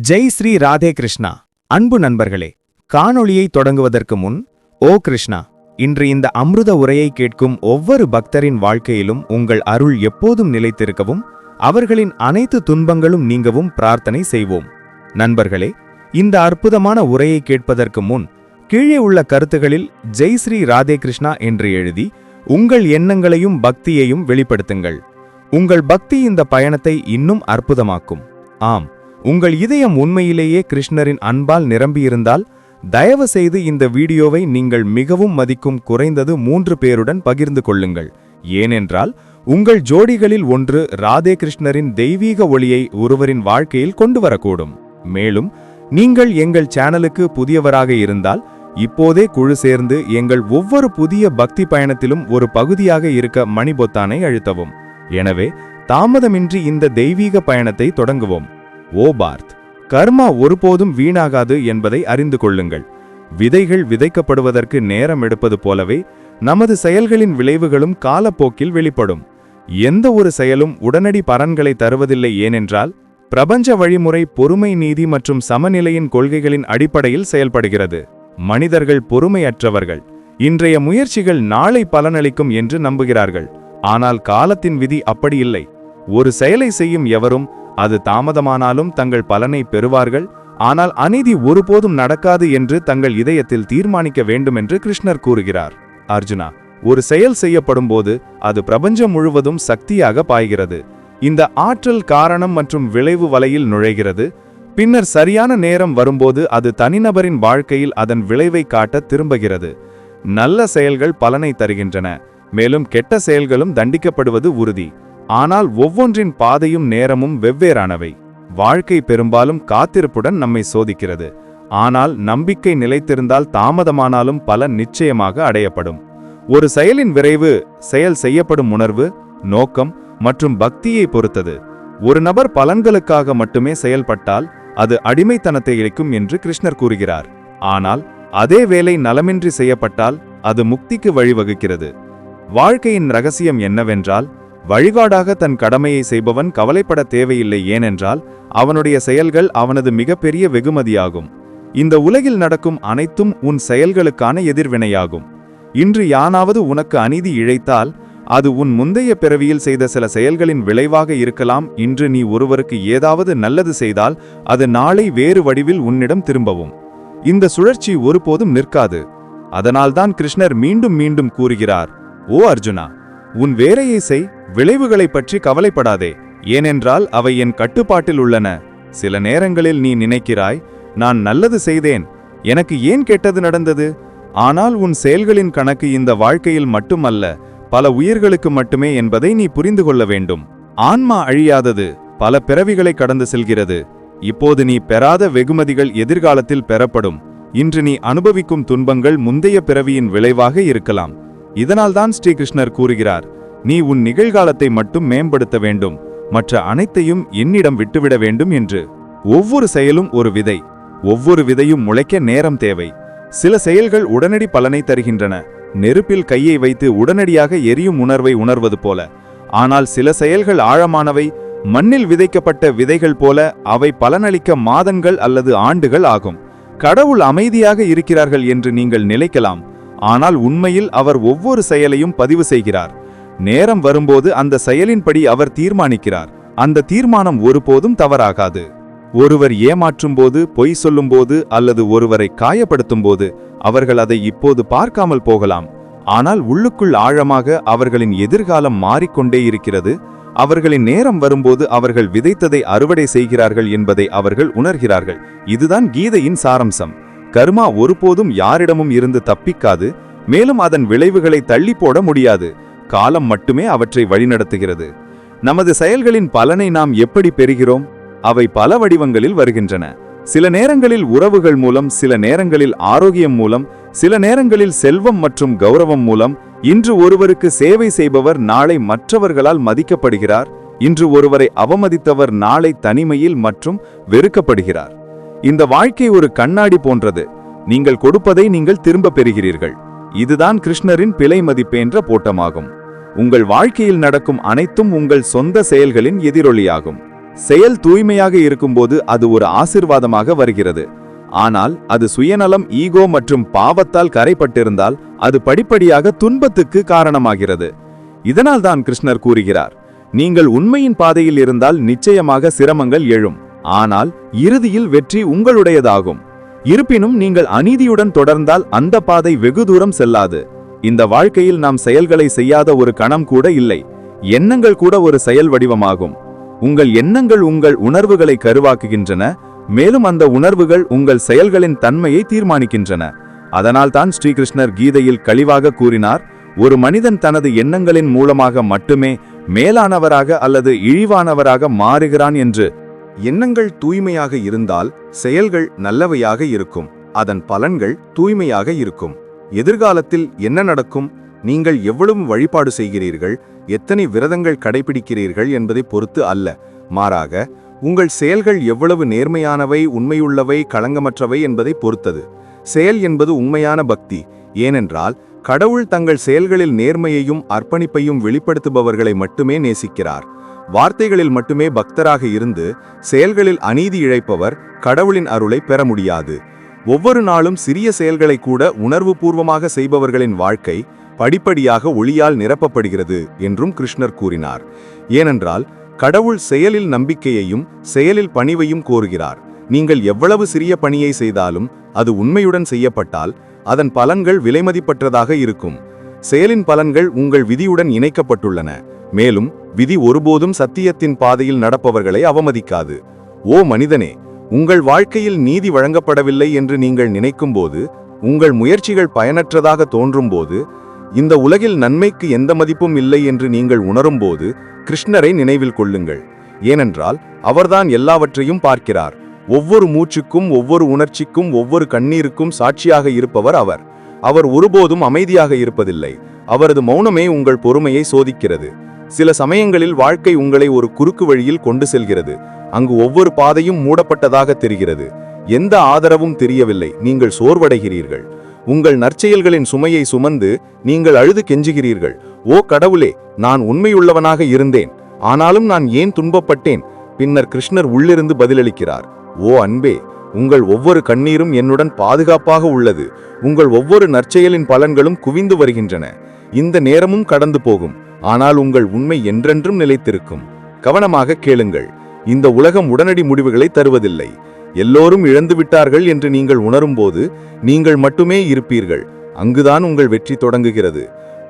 ஜெய் ஸ்ரீ ராதே கிருஷ்ணா. அன்பு நண்பர்களே, காணொளியை தொடங்குவதற்கு முன், ஓ கிருஷ்ணா, இன்று இந்த அமிர்த உரையை கேட்கும் ஒவ்வொரு பக்தரின் வாழ்க்கையிலும் உங்கள் அருள் எப்போதும் நிலைத்திருக்கவும், அவர்களின் அனைத்து துன்பங்களும் நீங்கவும் பிரார்த்தனை செய்வோம். நண்பர்களே, இந்த அற்புதமான உரையை கேட்பதற்கு முன் கீழே உள்ள கருத்துகளில் ஜெய் ஸ்ரீ ராதே கிருஷ்ணா என்று எழுதி உங்கள் எண்ணங்களையும் பக்தியையும் வெளிப்படுத்துங்கள். உங்கள் பக்தி இந்த பயணத்தை இன்னும் அற்புதமாக்கும். ஆம், உங்கள் இதயம் உண்மையிலேயே கிருஷ்ணரின் அன்பால் நிரம்பியிருந்தால் தயவு செய்து இந்த வீடியோவை நீங்கள் மிகவும் மதிக்கும் குறைந்தது 3 பேருடன் பகிர்ந்து கொள்ளுங்கள். ஏனென்றால் உங்கள் ஜோடிகளில் ஒன்று ராதே கிருஷ்ணரின் தெய்வீக ஒளியை ஒருவரின் வாழ்க்கையில் கொண்டு வரக்கூடும். மேலும் நீங்கள் எங்கள் சேனலுக்கு புதியவராக இருந்தால் இப்போதே குழு சேர்ந்து எங்கள் ஒவ்வொரு புதிய பக்தி பயணத்திலும் ஒரு பகுதியாக இருக்க மணி பொத்தானை அழுத்தவும். எனவே தாமதமின்றி இந்த தெய்வீக பயணத்தை தொடங்குவோம். ஓ பார்த், கர்மா ஒருபோதும் வீணாகாது என்பதை அறிந்து கொள்ளுங்கள். விதைகள் விதைக்கப்படுவதற்கு நேரம் எடுப்பது போலவே நமது செயல்களின் விளைவுகளும் காலப்போக்கில் வெளிப்படும். எந்த ஒரு செயலும் உடனடி பலன்களை தருவதில்லை. ஏனென்றால் பிரபஞ்ச வழிமுறை பொறுமை, நீதி மற்றும் சமநிலையின் கொள்கைகளின் அடிப்படையில் செயல்படுகிறது. மனிதர்கள் பொறுமையற்றவர்கள். இன்றைய முயற்சிகள் நாளை பலனளிக்கும் என்று நம்புகிறார்கள். ஆனால் காலத்தின் விதி அப்படி இல்லை. ஒரு செயலை செய்யும் எவரும் அது தாமதமானாலும் தங்கள் பலனை பெறுவார்கள். ஆனால் அநீதி ஒருபோதும் நடக்காது என்று தங்கள் இதயத்தில் தீர்மானிக்க வேண்டும் என்று கிருஷ்ணர் கூறுகிறார். அர்ஜுனா, ஒரு செயல் செய்யப்படும் போது அது பிரபஞ்சம் முழுவதும் சக்தியாக பாய்கிறது. இந்த ஆற்றல் காரணம் மற்றும் விளைவு வலையில் நுழைகிறது. பின்னர் சரியான நேரம் வரும்போது அது தனிநபரின் வாழ்க்கையில் அதன் விளைவை காட்ட திரும்புகிறது. நல்ல செயல்கள் பலனை தருகின்றன, மேலும் கெட்ட செயல்களும் தண்டிக்கப்படுவது உறுதி. ஆனால் ஒவ்வொன்றின் பாதையும் நேரமும் வெவ்வேறானவை. வாழ்க்கை பெரும்பாலும் காத்திருப்புடன் நம்மை சோதிக்கிறது. ஆனால் நம்பிக்கை நிலைத்திருந்தால் தாமதமானாலும் பலன் நிச்சயமாக அடையப்படும். ஒரு செயலின் விரைவு செயல் செய்யப்படும் உணர்வு, நோக்கம் மற்றும் பக்தியை பொறுத்தது. ஒரு நபர் பலன்களுக்காக மட்டுமே செயல்பட்டால் அது அடிமைத்தனத்தை இழைக்கும் என்று கிருஷ்ணர் கூறுகிறார். ஆனால் அதே வேலை நலமின்றி செய்யப்பட்டால் அது முக்திக்கு வழிவகுக்கிறது. வாழ்க்கையின் ரகசியம் என்னவென்றால், வழிகாடாக தன் கடமையை செய்பவன் கவலைப்பட தேவையில்லை. ஏனென்றால் அவனுடைய செயல்கள் அவனது மிகப்பெரிய வெகுமதியாகும். இந்த உலகில் நடக்கும் அனைத்தும் உன் செயல்களுக்கான எதிர்வினையாகும். இன்று யானாவது உனக்கு அநீதி இழைத்தால் அது உன் முந்தைய பிறவியில் செய்த சில செயல்களின் விளைவாக இருக்கலாம். இன்று நீ ஒருவருக்கு ஏதாவது நல்லது செய்தால் அது நாளை வேறு வடிவில் உன்னிடம் திரும்பவும். இந்த சுழற்சி ஒருபோதும் நிற்காது. அதனால்தான் கிருஷ்ணர் மீண்டும் மீண்டும் கூறுகிறார், ஓ அர்ஜுனா, உன் வேலையை செய், விளைவுகளை பற்றி கவலைப்படாதே. ஏனென்றால் அவை என் கட்டுப்பாட்டில் உள்ளன. சில நேரங்களில் நீ நினைக்கிறாய், நான் நல்லது செய்தேன், எனக்கு ஏன் கெட்டது நடந்தது? ஆனால் உன் செயல்களின் கணக்கு இந்த வாழ்க்கையில் மட்டுமல்ல, பல உயிர்களுக்கு மட்டுமே என்பதை நீ புரிந்து கொள்ள வேண்டும். ஆன்மா அழியாதது, பல பிறவிகளை கடந்து செல்கிறது. இப்போது நீ பெறாத வெகுமதிகள் எதிர்காலத்தில் பெறப்படும். இன்று நீ அனுபவிக்கும் துன்பங்கள் முந்தைய பிறவியின் விளைவாக இருக்கலாம். இதனால்தான் ஸ்ரீகிருஷ்ணர் கூறுகிறார், நீ உன் நிகழ்காலத்தை மட்டும் மேம்படுத்த வேண்டும், மற்ற அனைத்தையும் என்னிடம் விட்டுவிட வேண்டும் என்று. ஒவ்வொரு செயலும் ஒரு விதை. ஒவ்வொரு விதையும் முளைக்க நேரம் தேவை. சில செயல்கள் உடனடி பலனை தருகின்றன, நெருப்பில் கையை வைத்து உடனடியாக எரியும் உணர்வை உணர்வது போல. ஆனால் சில செயல்கள் ஆழமானவை, மண்ணில் விதைக்கப்பட்ட விதைகள் போல. அவை பலனளிக்க மாதங்கள் அல்லது ஆண்டுகள் ஆகும். கடவுள் அமைதியாக இருக்கிறார்கள் என்று நீங்கள் நினைக்கலாம். ஆனால் உண்மையில் அவர் ஒவ்வொரு செயலையும் பதிவு செய்கிறார். நேரம் வரும்போது அந்த செயலின்படி அவர் தீர்மானிக்கிறார். அந்த தீர்மானம் ஒருபோதும் தவறாகாது. ஒருவர் ஏமாற்றும் போது, பொய் சொல்லும் போது அல்லது ஒருவரை காயப்படுத்தும் போது அவர்கள் அதை இப்போது பார்க்காமல் போகலாம். ஆனால் உள்ளுக்குள் ஆழமாக அவர்களின் எதிர்காலம் மாறிக்கொண்டே இருக்கிறது. அவர்களின் நேரம் வரும்போது அவர்கள் விதைத்ததை அறுவடை செய்கிறார்கள் என்பதை அவர்கள் உணர்கிறார்கள். இதுதான் கீதையின் சாரம்சம். கர்மா ஒருபோதும் யாரிடமும் இருந்து தப்பிக்காது, மேலும் அதன் விளைவுகளை தள்ளி போட முடியாது. காலம் மட்டுமே அவற்றை வழிநடத்துகிறது. நமது செயல்களின் பலனை நாம் எப்படி பெறுகிறோம்? அவை பல வடிவங்களில் வருகின்றன. சில நேரங்களில் உறவுகள் மூலம், சில நேரங்களில் ஆரோக்கியம் மூலம், சில நேரங்களில் செல்வம் மற்றும் கௌரவம் மூலம். இன்று ஒருவருக்கு சேவை செய்பவர் நாளை மற்றவர்களால் மதிக்கப்படுகிறார். இன்று ஒருவரை அவமதித்தவர் நாளை தனிமையில் மற்றும் வெறுக்கப்படுகிறார். இந்த வாழ்க்கை ஒரு கண்ணாடி போன்றது. நீங்கள் கொடுப்பதை நீங்கள் திரும்ப பெறுகிறீர்கள். இதுதான் கிருஷ்ணரின் பிழை மதிப்பென்ற போட்டமாகும். உங்கள் வாழ்க்கையில் நடக்கும் அனைத்தும் உங்கள் சொந்த செயல்களின் எதிரொலியாகும். செயல் தூய்மையாக இருக்கும்போது அது ஒரு ஆசீர்வாதமாக வருகிறது. ஆனால் அது சுயநலம், ஈகோ மற்றும் பாவத்தால் கரைப்பட்டிருந்தால் அது படிப்படியாக துன்பத்துக்கு காரணமாகிறது. இதனால்தான் கிருஷ்ணர் கூறுகிறார், நீங்கள் உண்மையின் பாதையில் இருந்தால் நிச்சயமாக சிரமங்கள் எழும், ஆனால் இறுதியில் வெற்றி உங்களுடையதாகும். இருப்பினும் நீங்கள் அநீதியுடன் தொடர்ந்தால் அந்த பாதை வெகு தூரம் செல்லாது. இந்த வாழ்க்கையில் நாம் செயல்களை செய்யாத ஒரு கணம் கூட இல்லை. எண்ணங்கள் கூட ஒரு செயல் வடிவமாகும். உங்கள் எண்ணங்கள் உங்கள் உணர்வுகளை கருவாக்குகின்றன, மேலும் அந்த உணர்வுகள் உங்கள் செயல்களின் தன்மையை தீர்மானிக்கின்றன. அதனால்தான் ஸ்ரீகிருஷ்ணர் கீதையில் கழிவாக கூறினார், ஒரு மனிதன் தனது எண்ணங்களின் மூலமாக மட்டுமே மேலானவராக அல்லது இழிவானவராக மாறுகிறான் என்று. எண்ணங்கள் தூய்மையாக இருந்தால் செயல்கள் நல்லவையாக இருக்கும், அதன் பலன்கள் தூய்மையாக இருக்கும். எதிர்காலத்தில் என்ன நடக்கும், நீங்கள் எவ்வளவு வழிபாடு செய்கிறீர்கள், எத்தனை விரதங்கள் கடைபிடிக்கிறீர்கள் என்பதை பொறுத்து அல்ல, மாறாக உங்கள் செயல்கள் எவ்வளவு நேர்மையானவை, உண்மையுள்ளவை, களங்கமற்றவை என்பதை பொறுத்தது. செயல் என்பது உண்மையான பக்தி. ஏனென்றால் கடவுள் தங்கள் செயல்களில் நேர்மையையும் அர்ப்பணிப்பையும் வெளிப்படுத்துபவர்களை மட்டுமே நேசிக்கிறார். வார்த்தைகளில் மட்டுமே பக்தராக இருந்து செயல்களில் அநீதி இழைப்பவர் கடவுளின் அருளை பெற முடியாது. ஒவ்வொரு நாளும் சிறிய செயல்களை கூட உணர்வுபூர்வமாக செய்பவர்களின் வாழ்க்கை படிப்படியாக ஒளியால் நிரப்பப்படுகிறது என்றும் கிருஷ்ணர் கூறினார். ஏனென்றால் கடவுள் செயலில் நம்பிக்கையையும் செயலில் பணிவையும் கோருகிறார். நீங்கள் எவ்வளவு சிறிய பணியை செய்தாலும் அது உண்மையுடன் செய்யப்பட்டால் அதன் பலன்கள் விலைமதிப்பற்றதாக இருக்கும். செயலின் பலன்கள் உங்கள் விதியுடன் இணைக்கப்பட்டுள்ளன. மேலும் விதி ஒருபோதும் சத்தியத்தின் பாதையில் நடப்பவர்களை அவமதிக்காது. ஓ மனிதனே, உங்கள் வாழ்க்கையில் நீதி வழங்கப்படவில்லை என்று நீங்கள் நினைக்கும்போது, உங்கள் முயற்சிகள் பயனற்றதாக தோன்றும்போது, இந்த உலகில் நன்மைக்கு எந்த மதிப்பும் இல்லை என்று நீங்கள் உணரும்போது கிருஷ்ணரை நினைவில் கொள்ளுங்கள். ஏனென்றால் அவர்தான் எல்லாவற்றையும் பார்க்கிறார். ஒவ்வொரு மூச்சுக்கும், ஒவ்வொரு உணர்ச்சிக்கும், ஒவ்வொரு கண்ணீருக்கும் சாட்சியாக இருப்பவர் அவர். அவர் ஒருபோதும் அமைதியாக இருப்பதில்லை. அவரது மௌனமே உங்கள் பொறுமையை சோதிக்கிறது. சில சமயங்களில் வாழ்க்கை உங்களை ஒரு குறுக்கு வழியில் கொண்டு செல்கிறது. அங்கு ஒவ்வொரு பாதையும் மூடப்பட்டதாக தெரிகிறது. எந்த ஆதரவும் தெரியவில்லை. நீங்கள் சோர்வடைகிறீர்கள். உங்கள் நற்செயல்களின் சுமையை சுமந்து நீங்கள் அழுது கெஞ்சுகிறீர்கள். ஓ கடவுளே, நான் உண்மையுள்ளவனாக இருந்தேன், ஆனாலும் நான் ஏன் துன்பப்பட்டேன்? பின்னர் கிருஷ்ணர் உள்ளிருந்து பதிலளிக்கிறார், ஓ அன்பே, உங்கள் ஒவ்வொரு கண்ணீரும் என்னுடன் பாதுகாப்பாக உள்ளது. உங்கள் ஒவ்வொரு நற்செயலின் பலன்களும் குவிந்து வருகின்றன. இந்த நேரமும் கடந்து போகும், ஆனால் உங்கள் உண்மை என்றென்றும் நிலைத்திருக்கும். கவனமாக கேளுங்கள். இந்த உலகம் உடனடி முடிவுகளை தருவதில்லை. எல்லோரும் இழந்து விட்டார்கள் என்று நீங்கள் உணரும்போது நீங்கள் மட்டுமே இருப்பீர்கள். அங்குதான் உங்கள் வெற்றி தொடங்குகிறது.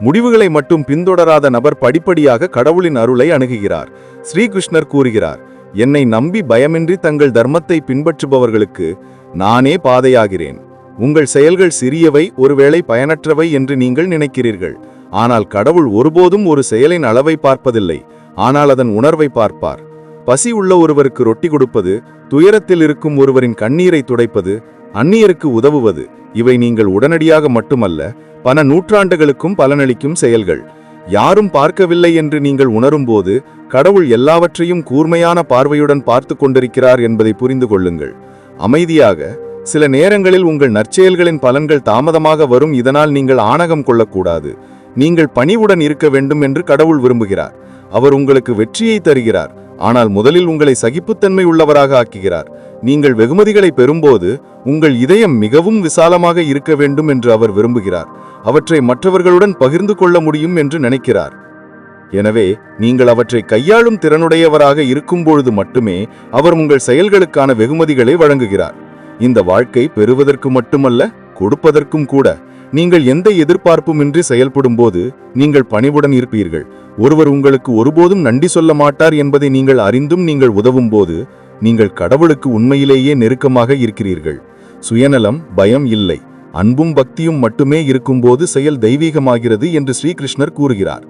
முடிவுகளை மட்டும் பின்தொடராத நபர் படிப்படியாக கடவுளின் அருளை அணுகுகிறார். ஸ்ரீகிருஷ்ணர் கூறுகிறார், என்னை நம்பி பயமின்றி தங்கள் தர்மத்தை பின்பற்றுபவர்களுக்கு நானே பாதையாகிறேன். உங்கள் செயல்கள் சிறியவை, ஒருவேளை பயனற்றவை என்று நீங்கள் நினைக்கிறீர்கள். ஆனால் கடவுள் ஒருபோதும் ஒரு செயலின் அளவை பார்ப்பதில்லை, ஆனால் அதன் உணர்வை பார்ப்பார். பசி உள்ள ஒருவருக்கு ரொட்டி கொடுப்பது, துயரத்தில் இருக்கும் ஒருவரின் கண்ணீரை துடைப்பது, அந்நியருக்கு உதவுவது, இவை நீங்கள் உடனடியாக மட்டுமல்ல, பல நூற்றாண்டுகளுக்கும் பலனளிக்கும் செயல்கள். யாரும் பார்க்கவில்லை என்று நீங்கள் உணரும்போது கடவுள் எல்லாவற்றையும் கூர்மையான பார்வையுடன் பார்த்து கொண்டிருக்கிறார் என்பதை புரிந்து கொள்ளுங்கள். அமைதியாக, சில நேரங்களில் உங்கள் நற்செயல்களின் பலன்கள் தாமதமாக வரும். இதனால் நீங்கள் ஆணவம் கொள்ளக்கூடாது. நீங்கள் பணிவுடன் இருக்க வேண்டும் என்று கடவுள் விரும்புகிறார். அவர் உங்களுக்கு வெற்றியை தருகிறார், ஆனால் முதலில் உங்களை சகிப்புத்தன்மை உள்ளவராக ஆக்குகிறார். நீங்கள் வெகுமதிகளை பெறும்போது உங்கள் இதயம் மிகவும் விசாலமாக இருக்க வேண்டும் என்று அவர் விரும்புகிறார். அவற்றை மற்றவர்களுடன் பகிர்ந்து கொள்ள முடியும் என்று நினைக்கிறார். எனவே நீங்கள் அவற்றை கையாளும் திறனுடையவராக இருக்கும்பொழுது மட்டுமே அவர் உங்கள் செயல்களுக்கான வெகுமதிகளை வழங்குகிறார். இந்த வாழ்க்கை பெறுவதற்கு மட்டுமல்ல, கொடுப்பதற்கும் கூட. நீங்கள் எந்த எதிர்பார்ப்புமின்றி செயல்படும் போது நீங்கள் பணிவுடன் இருப்பீர்கள். ஒருவர் உங்களுக்கு ஒருபோதும் நன்றி சொல்ல மாட்டார் என்பதை நீங்கள் அறிந்தும் நீங்கள் உதவும் போது நீங்கள் கடவுளுக்கு உண்மையிலேயே நெருக்கமாக இருக்கிறீர்கள். சுயநலம், பயம் இல்லை, அன்பும் பக்தியும் மட்டுமே இருக்கும்போது செயல் தெய்வீகமாகிறது என்று ஸ்ரீகிருஷ்ணர் கூறுகிறார்.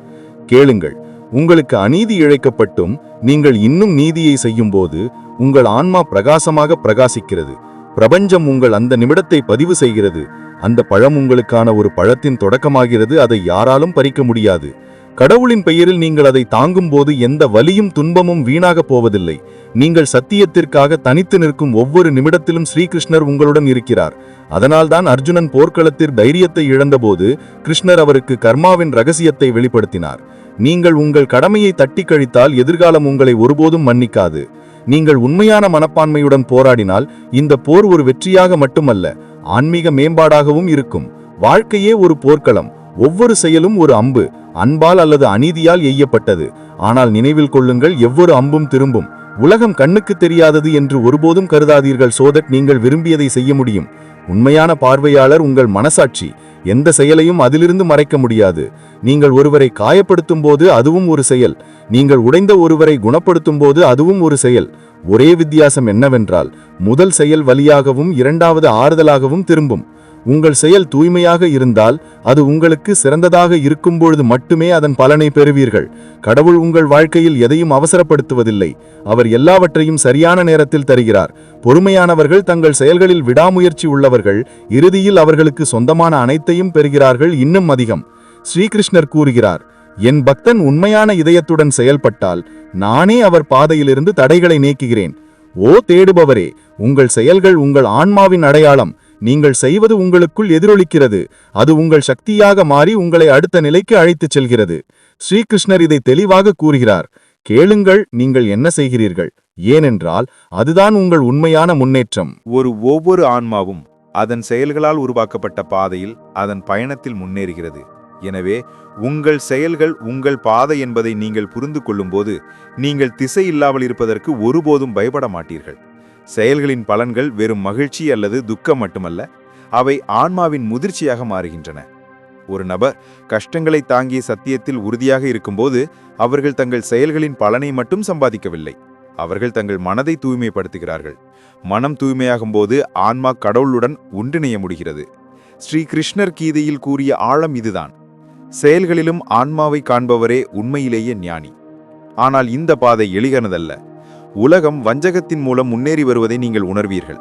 கேளுங்கள், உங்களுக்கு அநீதி இழைக்கப்பட்டும் நீங்கள் இன்னும் நீதியை செய்யும்போது உங்கள் ஆன்மா பிரகாசமாக பிரகாசிக்கிறது. பிரபஞ்சம் உங்கள் அந்த நிமிடத்தை பதிவு செய்கிறது. அந்த பழம் உங்களுக்கான ஒரு பழத்தின் தொடக்கமாகிறது. அதை யாராலும் பறிக்க முடியாது. கடவுளின் பெயரில் நீங்கள் அதை தாங்கும் போது எந்த வலியும் துன்பமும் வீணாக போவதில்லை. நீங்கள் சத்தியத்திற்காக தனித்து நிற்கும் ஒவ்வொரு நிமிடத்திலும் ஸ்ரீகிருஷ்ணர் உங்களுடன் இருக்கிறார். அதனால்தான் அர்ஜுனன் போர்க்களத்தில் தைரியத்தை இழந்தபோது கிருஷ்ணர் அவருக்கு கர்மாவின் ரகசியத்தை வெளிப்படுத்தினார். நீங்கள் உங்கள் கடமையை தட்டி கழித்தால் எதிர்காலம் உங்களை ஒருபோதும் மன்னிக்காது. நீங்கள் உண்மையான மனப்பான்மையுடன் போராடினால் இந்த போர் ஒரு வெற்றியாக மட்டுமல்ல, ஆன்மீக மேம்பாடாகவும் இருக்கும். வாழ்க்கையே ஒரு போர்க்களம். ஒவ்வொரு செயலும் ஒரு அம்பு, அன்பால் அல்லது அநீதியால் எய்யப்பட்டது. ஆனால் நினைவில் கொள்ளுங்கள், எவ்வொரு அம்பும் திரும்பும். உலகம் கண்ணுக்கு தெரியாதது என்று ஒருபோதும் கருதாதீர்கள். சோதட் நீங்கள் விரும்பியதை செய்ய முடியும். உண்மையான பார்வையாளர் உங்கள் மனசாட்சி. எந்த செயலையும் அதிலிருந்து மறைக்க முடியாது. நீங்கள் ஒருவரை காயப்படுத்தும் போது அதுவும் ஒரு செயல். நீங்கள் உடைந்த ஒருவரை குணப்படுத்தும் போது அதுவும் ஒரு செயல். ஒரே வித்தியாசம் என்னவென்றால், முதல் செயல் வலியாகவும் இரண்டாவது ஆறுதலாகவும் திரும்பும். உங்கள் செயல் தூய்மையாக இருந்தால், அது உங்களுக்கு சிறந்ததாக இருக்கும்பொழுது மட்டுமே அதன் பலனை பெறுவீர்கள். கடவுள் உங்கள் வாழ்க்கையில் எதையும் அவசரப்படுத்துவதில்லை. அவர் எல்லாவற்றையும் சரியான நேரத்தில் தருகிறார். பொறுமையானவர்கள் தங்கள் செயல்களில் விடாமுயற்சி உள்ளவர்கள் இறுதியில் அவர்களுக்கு சொந்தமான அனைத்தையும் பெறுகிறார்கள், இன்னும் அதிகம். ஸ்ரீகிருஷ்ணர் கூறுகிறார், என் பக்தன் உண்மையான இதயத்துடன் செயல்பட்டால் நானே அவர் பாதையிலிருந்து தடைகளை நீக்குகிறேன். ஓ தேடுபவரே, உங்கள் செயல்கள் உங்கள் ஆன்மாவின் அடையாளம். நீங்கள் செய்வது உங்களுக்குள் எதிரொலிக்கிறது. அது உங்கள் சக்தியாக மாறி உங்களை அடுத்த நிலைக்கு அழைத்துச் செல்கிறது. ஸ்ரீகிருஷ்ணர் இதை தெளிவாக கூறுகிறார். கேளுங்கள், நீங்கள் என்ன செய்கிறீர்கள், ஏனென்றால் அதுதான் உங்கள் உண்மையான முன்னேற்றம். ஒவ்வொரு ஆன்மாவும் அதன் செயல்களால் உருவாக்கப்பட்ட பாதையில் அதன் பயணத்தில் முன்னேறுகிறது. எனவே உங்கள் செயல்கள் உங்கள் பாதை என்பதை நீங்கள் புரிந்து கொள்ளும்போது நீங்கள் திசை இல்லாமல் இருப்பதற்கு ஒருபோதும் பயப்பட மாட்டீர்கள். செயல்களின் பலன்கள் வெறும் மகிழ்ச்சி அல்லது துக்கம் மட்டுமல்ல, அவை ஆன்மாவின் முதிர்ச்சியாக மாறுகின்றன. ஒரு நபர் கஷ்டங்களை தாங்கிய சத்தியத்தில் உறுதியாக இருக்கும்போது அவர்கள் தங்கள் செயல்களின் பலனை மட்டும் சம்பாதிக்கவில்லை, அவர்கள் தங்கள் மனதை தூய்மைப்படுத்துகிறார்கள். மனம் தூய்மையாகும் போது ஆன்மா கடவுளுடன் ஒன்றிணைய முடிகிறது. ஸ்ரீ கிருஷ்ணர் கீதையில் கூறிய ஆழம் இதுதான். செயல்களிலும் ஆன்மாவை காண்பவரே உண்மையிலேயே ஞானி. ஆனால் இந்த பாதை எளிதானதல்ல. உலகம் வஞ்சகத்தின் மூலம் முன்னேறி வருவதை நீங்கள் உணர்வீர்கள்.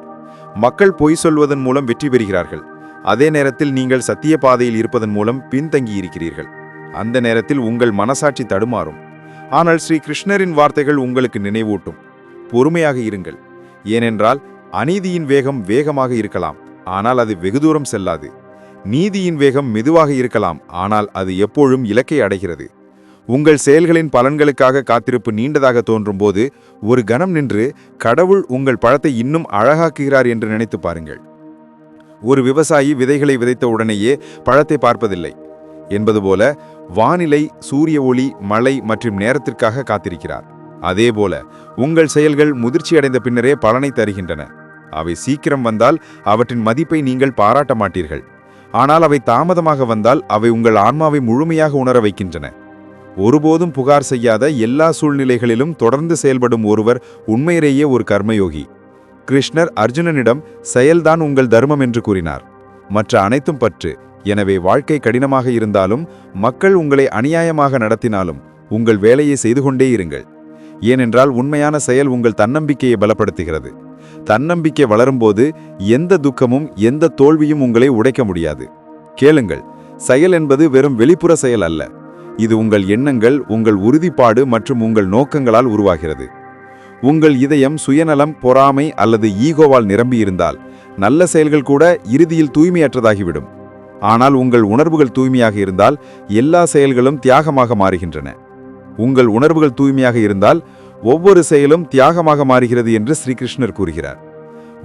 மக்கள் பொய் சொல்வதன் மூலம் வெற்றி பெறுகிறார்கள். அதே நேரத்தில் நீங்கள் சத்திய பாதையில் இருப்பதன் மூலம் பின்தங்கி இருக்கிறீர்கள். அந்த நேரத்தில் உங்கள் மனசாட்சி தடுமாறும். ஆனால் ஸ்ரீ கிருஷ்ணரின் வார்த்தைகள் உங்களுக்கு நினைவூட்டும். பொறுமையாக இருங்கள். ஏனென்றால் அநீதியின் வேகம் வேகமாக இருக்கலாம், ஆனால் அது வெகு தூரம் செல்லாது. நீதியின் வேகம் மெதுவாக இருக்கலாம், ஆனால் அது எப்போதும் இலக்கை அடைகிறது. உங்கள் செயல்களின் பலன்களுக்காக காத்திருப்பு நீண்டதாக தோன்றும் போது ஒரு கணம் நின்று கடவுள் உங்கள் பழத்தை இன்னும் அழகாக்குகிறார் என்று நினைத்து பாருங்கள். ஒரு விவசாயி விதைகளை விதைத்த உடனேயே பழத்தை பார்ப்பதில்லை என்பது போல வானிலை, சூரிய ஒளி, மழை மற்றும் நேரத்திற்காக காத்திருக்கிறார். அதேபோல உங்கள் செயல்கள் முதிர்ச்சி அடைந்த பின்னரே பலனை தருகின்றன. அவை சீக்கிரம் வந்தால் அவற்றின் மதிப்பை நீங்கள் பாராட்ட மாட்டீர்கள். ஆனால் அவை தாமதமாக வந்தால் அவை உங்கள் ஆன்மாவை முழுமையாக உணர வைக்கின்றன. ஒருபோதும் புகார் செய்யாத எல்லா சூழ்நிலைகளிலும் தொடர்ந்து செயல்படும் ஒருவர் உண்மையிலேயே ஒரு கர்மயோகி. கிருஷ்ணர் அர்ஜுனனிடம் செயல்தான் உங்கள் தர்மம் என்று கூறினார், மற்ற அனைத்தும் பற்று. எனவே வாழ்க்கை கடினமாக இருந்தாலும் மக்கள் உங்களை அநியாயமாக நடத்தினாலும் உங்கள் வேலையை செய்து கொண்டே இருங்கள். ஏனென்றால் உண்மையான செயல் உங்கள் தன்னம்பிக்கையை பலப்படுத்துகிறது. தன்னம்பிக்கை வளரும்போது எந்த துக்கமும் எந்த தோல்வியும் உங்களை உடைக்க முடியாது. கேளுங்கள், செயல் என்பது வெறும் வெளிப்புற செயல் அல்ல. இது உங்கள் எண்ணங்கள், உங்கள் உறுதிப்பாடு மற்றும் உங்கள் நோக்கங்களால் உருவாகிறது. உங்கள் இதயம் சுயநலம், பொறாமை அல்லது ஈகோவால் நிரம்பியிருந்தால் நல்ல செயல்கள் கூட இறுதியில் தூய்மையற்றதாகிவிடும். ஆனால் உங்கள் உணர்வுகள் தூய்மையாக இருந்தால் எல்லா செயல்களும் தியாகமாக மாறுகின்றன. உங்கள் உணர்வுகள் தூய்மையாக இருந்தால் ஒவ்வொரு செயலும் தியாகமாக மாறுகிறது என்று ஸ்ரீகிருஷ்ணர் கூறுகிறார்.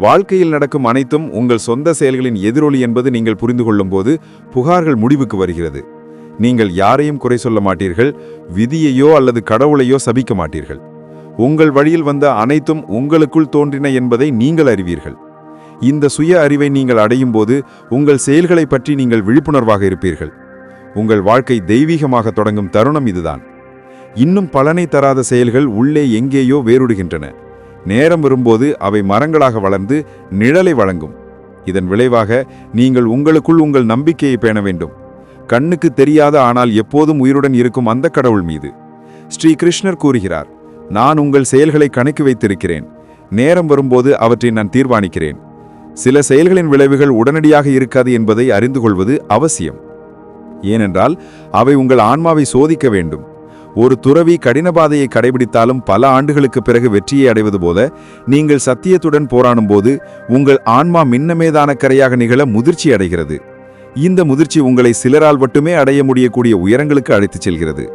வாழ்க்கையில் நடக்கும் அனைத்தும் உங்கள் சொந்த செயல்களின் எதிரொலி என்பது நீங்கள் புரிந்து கொள்ளும்போது புகார்கள் முடிவுக்கு வருகிறது. நீங்கள் யாரையும் குறை சொல்ல மாட்டீர்கள், விதியையோ அல்லது கடவுளையோ சபிக்க மாட்டீர்கள். உங்கள் வழியில் வந்த அனைத்தும் உங்களுக்குள் தோன்றின என்பதை நீங்கள் அறிவீர்கள். இந்த சுய அறிவை நீங்கள் அடையும் போது உங்கள் செயல்களை பற்றி நீங்கள் விழிப்புணர்வாக இருப்பீர்கள். உங்கள் வாழ்க்கை தெய்வீகமாக தொடங்கும் தருணம் இதுதான். இன்னும் பலனை தராத செயல்கள் உள்ளே எங்கேயோ வேறுடுகின்றன. நேரம் வரும்போது அவை மரங்களாக வளர்ந்து நிழலை வழங்கும். இதன் விளைவாக நீங்கள் உங்களுக்குள் உங்கள் நம்பிக்கையை பேண வேண்டும். கண்ணுக்கு தெரியாத ஆனால் எப்போதும் உயிருடன் இருக்கும் அந்த கடவுள் மீது. ஸ்ரீ கிருஷ்ணர் கூறுகிறார், நான் உங்கள் செயல்களை கணக்கு வைத்திருக்கிறேன். நேரம் வரும்போது அவற்றை நான் தீர்மானிக்கிறேன். சில செயல்களின் விளைவுகள் உடனடியாக இருக்காது என்பதை அறிந்து கொள்வது அவசியம். ஏனென்றால் அவை உங்கள் ஆன்மாவை சோதிக்க வேண்டும். ஒரு துறவி கடினபாதையை கடைபிடித்தாலும் பல ஆண்டுகளுக்கு பிறகு வெற்றியை அடைவது போல நீங்கள் சத்தியத்துடன் போராடும் போது உங்கள் ஆன்மா மின்னமேதான கரையாக நிகழ முதிர்ச்சி அடைகிறது. இந்த முதிர்ச்சி உங்களை சிலரால் மட்டுமே அடைய முடியக்கூடிய உயரங்களுக்கு அழைத்துச் செல்கிறது.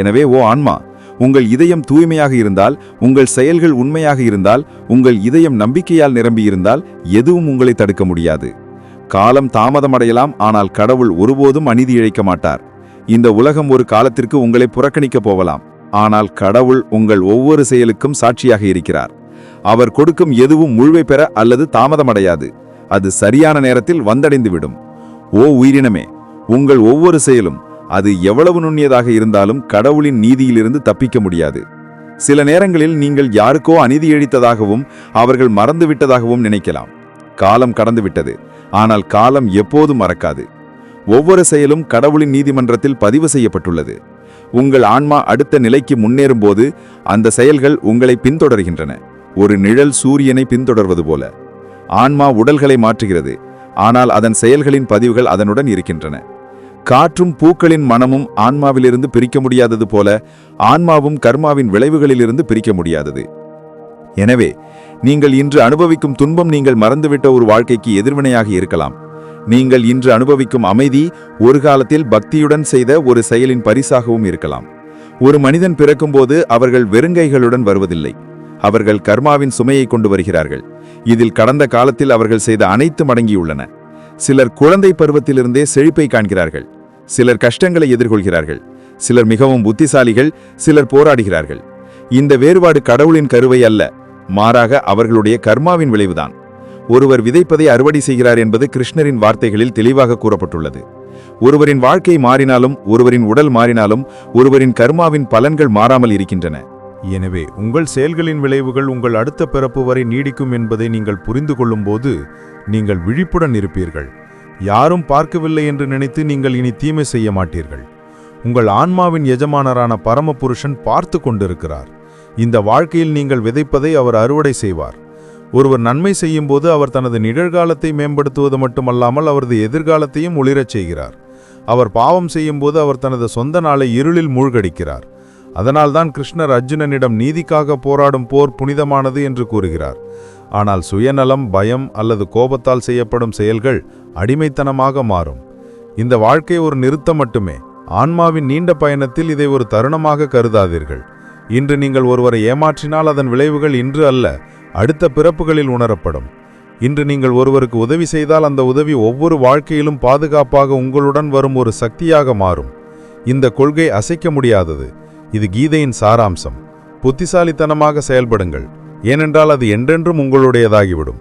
எனவே ஓ ஆன்மா, உங்கள் இதயம் தூய்மையாக இருந்தால், உங்கள் செயல்கள் உண்மையாக இருந்தால், உங்கள் இதயம் நம்பிக்கையால் நிரம்பியிருந்தால் எதுவும் உங்களை தடுக்க முடியாது. காலம் தாமதமடையலாம், ஆனால் கடவுள் ஒருபோதும் அநீதி இழைக்க மாட்டார். இந்த உலகம் ஒரு காலத்திற்கு உங்களை புறக்கணிக்கப் போகலாம், ஆனால் கடவுள் உங்கள் ஒவ்வொரு செயலுக்கும் சாட்சியாக இருக்கிறார். அவர் கொடுக்கும் எதுவும் முழுமை பெற அல்லது தாமதமடையாது. அது சரியான நேரத்தில் வந்தடைந்துவிடும். ஓ உயிரினமே, உங்கள் ஒவ்வொரு செயலும், அது எவ்வளவு நுண்ணியதாக இருந்தாலும் கடவுளின் நீதியிலிருந்து தப்பிக்க முடியாது. சில நேரங்களில் நீங்கள் யாருக்கோ அநீதி இழைத்ததாகவும் அவர்கள் மறந்துவிட்டதாகவும் நினைக்கலாம். காலம் கடந்துவிட்டது, ஆனால் காலம் எப்போதும் மறக்காது. ஒவ்வொரு செயலும் கடவுளின் நீதிமன்றத்தில் பதிவு செய்யப்பட்டுள்ளது. உங்கள் ஆன்மா அடுத்த நிலைக்கு முன்னேறும்போது அந்த செயல்கள் உங்களை பின்தொடர்கின்றன. ஒரு நிழல் சூரியனை பின்தொடர்வது போல. ஆன்மா உடல்களை மாற்றுகிறது, ஆனால் அதன் செயல்களின் பதிவுகள் அதனுடன் இருக்கின்றன. காற்றும் பூக்களின் மனமும் ஆன்மாவிலிருந்து பிரிக்க முடியாதது போல ஆன்மாவும் கர்மாவின் விளைவுகளிலிருந்து பிரிக்க முடியாதது. எனவே நீங்கள் இன்று அனுபவிக்கும் துன்பம் நீங்கள் மறந்துவிட்ட ஒரு வாழ்க்கைக்கு எதிர்வினையாக இருக்கலாம். நீங்கள் இன்று அனுபவிக்கும் அமைதி ஒரு காலத்தில் பக்தியுடன் செய்த ஒரு செயலின் பரிசாகவும் இருக்கலாம். ஒரு மனிதன் பிறக்கும்போது அவர்கள் வெறுங்கைகளுடன் வருவதில்லை. அவர்கள் கர்மாவின் சுமையை கொண்டு வருகிறார்கள். இதில் கடந்த காலத்தில் அவர்கள் செய்த அனைத்தும் அடங்கியுள்ளன. சிலர் குழந்தை பருவத்திலிருந்தே செழிப்பை காண்கிறார்கள். சிலர் கஷ்டங்களை எதிர்கொள்கிறார்கள். சிலர் மிகவும் புத்திசாலிகள், சிலர் போராடுகிறார்கள். இந்த வேறுபாடு கடவுளின் கருவை அல்ல, மாறாக அவர்களுடைய கர்மாவின் விளைவுதான். ஒருவர் விதைப்பதை அறுவடை செய்கிறார் என்பது கிருஷ்ணரின் வார்த்தைகளில் தெளிவாக கூறப்பட்டுள்ளது. ஒருவரின் வாழ்க்கை மாறினாலும், ஒருவரின் உடல் மாறினாலும், ஒருவரின் கர்மாவின் பலன்கள் மாறாமல் இருக்கின்றன. எனவே உங்கள் செயல்களின் விளைவுகள் உங்கள் அடுத்த பிறப்பு வரை நீடிக்கும் என்பதை நீங்கள் புரிந்து கொள்ளும்போது நீங்கள் விழிப்புடன் இருப்பீர்கள். யாரும் பார்க்கவில்லை என்று நினைத்து நீங்கள் இனி தீமை செய்ய மாட்டீர்கள். உங்கள் ஆன்மாவின் எஜமானரான பரமபுருஷன் பார்த்து கொண்டிருக்கிறார். இந்த வாழ்க்கையில் நீங்கள் விதைப்பதை அவர் அறுவடை செய்வார். ஒருவர் நன்மை செய்யும்போது அவர் தனது நிகழ்காலத்தை மேம்படுத்துவது மட்டுமல்லாமல் அவரது எதிர்காலத்தையும் ஒளிரச் செய்கிறார். அவர் பாவம் செய்யும்போது அவர் தனது சொந்த நாளை இருளில் மூழ்கடிக்கிறார். அதனால்தான் கிருஷ்ணர் அர்ஜுனனிடம் நீதிக்காக போராடும் போர் புனிதமானது என்று கூறுகிறார். ஆனால் சுயநலம், பயம் அல்லது கோபத்தால் செய்யப்படும் செயல்கள் அடிமைத்தனமாக மாறும். இந்த வாழ்க்கை ஒரு நிறுத்தம் மட்டுமே. ஆன்மாவின் நீண்ட பயணத்தில் இதை ஒரு தருணமாக கருதாதீர்கள். இன்று நீங்கள் ஒருவரை ஏமாற்றினால் அதன் விளைவுகள் இன்று அல்ல, அடுத்த பிறப்புகளில் உணரப்படும். இன்று நீங்கள் ஒருவருக்கு உதவி செய்தால் அந்த உதவி ஒவ்வொரு வாழ்க்கையிலும் பாதுகாப்பாக உங்களுடன் வரும் ஒரு சக்தியாக மாறும். இந்த கொள்கை அசைக்க முடியாதது. இது கீதையின் சாராம்சம். புத்திசாலித்தனமாக செயல்படுங்கள், ஏனென்றால் அது என்றென்றும் உங்களுடையதாகிவிடும்.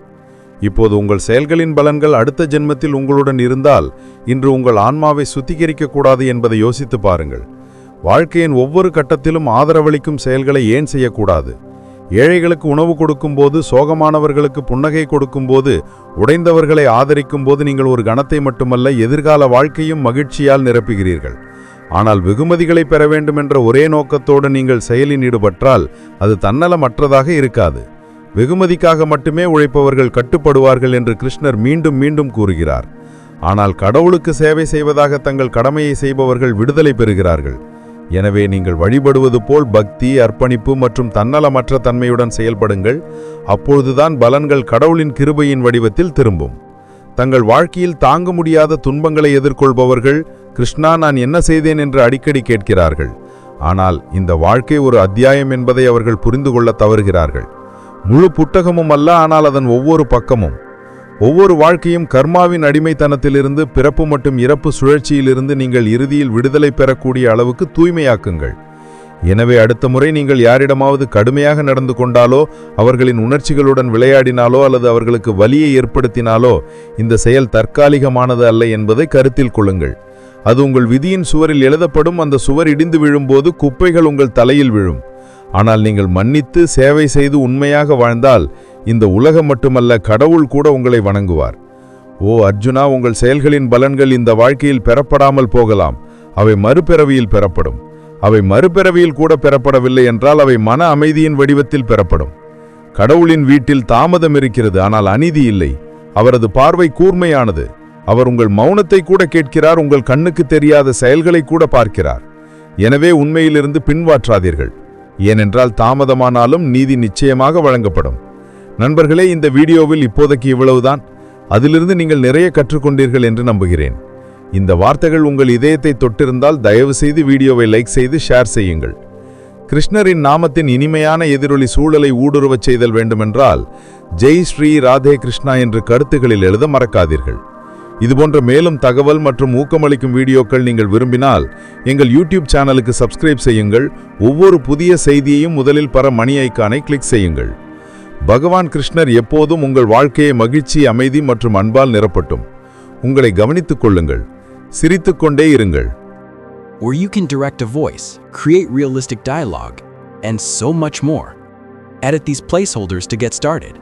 இப்போது உங்கள் செயல்களின் பலன்கள் அடுத்த ஜென்மத்தில் உங்களுடன் இருந்தால் இன்று உங்கள் ஆன்மாவை சுத்திகரிக்கக்கூடாது என்பதை யோசித்து பாருங்கள். வாழ்க்கையின் ஒவ்வொரு கட்டத்திலும் ஆதரவளிக்கும் செயல்களை ஏன் செய்யக்கூடாது? ஏழைகளுக்கு உணவு கொடுக்கும்போது, சோகமானவர்களுக்கு புன்னகை கொடுக்கும்போது, உடைந்தவர்களை ஆதரிக்கும்போது நீங்கள் ஒரு கணத்தை மட்டுமல்ல, எதிர்கால வாழ்க்கையும் மகிழ்ச்சியால் நிரப்புகிறீர்கள். ஆனால் வெகுமதிகளை பெற வேண்டும் என்ற ஒரே நோக்கத்தோடு நீங்கள் செயலில் ஈடுபட்டால் அது தன்னலமற்றதாக இருக்காது. வெகுமதிக்காக மட்டுமே உழைப்பவர்கள் கட்டுப்படுவார்கள் என்று கிருஷ்ணர் மீண்டும் மீண்டும் கூறுகிறார். ஆனால் கடவுளுக்கு சேவை செய்வதாக தங்கள் கடமையை செய்பவர்கள் விடுதலை பெறுகிறார்கள். எனவே நீங்கள் வழிபடுவது போல் பக்தி, அர்ப்பணிப்பு மற்றும் தன்னலமற்ற தன்மையுடன் செயல்படுங்கள். அப்பொழுதுதான் பலன்கள் கடவுளின் கிருபையின் வடிவத்தில் திரும்பும். தங்கள் வாழ்க்கையில் தாங்க முடியாத துன்பங்களை எதிர்கொள்பவர்கள் கிருஷ்ணா நான் என்ன செய்தேன் என்று அடிக்கடி கேட்கிறார்கள். ஆனால் இந்த வாழ்க்கை ஒரு அத்தியாயம் என்பதை அவர்கள் புரிந்து கொள்ள தவறுகிறார்கள். முழு புத்தகமும் அல்ல, ஆனால் அதன் ஒவ்வொரு பக்கமும். ஒவ்வொரு வாழ்க்கையும் கர்மாவின் அடிமைத்தனத்திலிருந்து, பிறப்பு மற்றும் இறப்பு சுழற்சியிலிருந்து நீங்கள் இறுதியில் விடுதலை பெறக்கூடிய அளவுக்கு தூய்மையாக்குங்கள். எனவே அடுத்த முறை நீங்கள் யாரிடமாவது கடுமையாக நடந்து கொண்டாலோ, அவர்களின் உணர்ச்சிகளுடன் விளையாடினாலோ அல்லது அவர்களுக்கு வலியை ஏற்படுத்தினாலோ இந்த செயல் தற்காலிகமானது அல்ல என்பதை கருத்தில் கொள்ளுங்கள். அது உங்கள் விதியின் சுவரில் எழுதப்படும். அந்த சுவர் இடிந்து விழும்போது குப்பைகள் உங்கள் தலையில் விழும். ஆனால் நீங்கள் மன்னித்து சேவை செய்து உண்மையாக வாழ்ந்தால் இந்த உலகம் மட்டுமல்ல, கடவுள் கூட உங்களை வணங்குவார். ஓ அர்ஜுனா, உங்கள் செயல்களின் பலன்கள் இந்த வாழ்க்கையில் பெறப்படாமல் போகலாம். அவை மறுபிறவியில் பெறப்படும். அவை மறுபிறவியில் கூட பெறப்படவில்லை என்றால் அவை மன அமைதியின் வடிவத்தில் பெறப்படும். கடவுளின் வீட்டில் தாமதம் இருக்கிறது, ஆனால் அநீதி இல்லை. அவரது பார்வை கூர்மையானது. அவர் உங்கள் மௌனத்தை கூட கேட்கிறார், உங்கள் கண்ணுக்கு தெரியாத செயல்களை கூட பார்க்கிறார். எனவே உண்மையிலிருந்து பின்வாற்றாதீர்கள். ஏனென்றால் தாமதமானாலும் நீதி நிச்சயமாக வழங்கப்படும். நண்பர்களே, இந்த வீடியோவில் இப்போதைக்கு இவ்வளவுதான். அதிலிருந்து நீங்கள் நிறைய கற்றுக்கொண்டீர்கள் என்று நம்புகிறேன். இந்த வார்த்தைகள் உங்கள் இதயத்தை தொட்டிருந்தால் தயவு செய்து வீடியோவை லைக் செய்து ஷேர் செய்யுங்கள். கிருஷ்ணரின் நாமத்தின் இனிமையான எதிரொலி சூழலை ஊடுருவச் செய்தல் வேண்டுமென்றால் ஜெய் ஸ்ரீ ராதே கிருஷ்ணா என்று கருத்துகளில் எழுத மறக்காதீர்கள். இதுபோன்ற மேலும் தகவல் மற்றும் ஊக்கமளிக்கும் வீடியோக்கள் நீங்கள் விரும்பினால் எங்கள் யூடியூப் சேனலுக்கு சப்ஸ்கிரைப் செய்யுங்கள். ஒவ்வொரு புதிய செய்தியையும் முதலில் பெற மணி ஐகானை கிளிக் செய்யுங்கள். பகவான் கிருஷ்ணர் எப்போதும் உங்கள் வாழ்க்கையை மகிழ்ச்சி, அமைதி மற்றும் அன்பால் நிரப்பட்டும். உங்களை கவனித்துக் கொள்ளுங்கள், சிரித்துக்கொண்டே இருங்கள். Or you can direct a voice, create realistic dialogue, and so much more. Edit these placeholders to get started.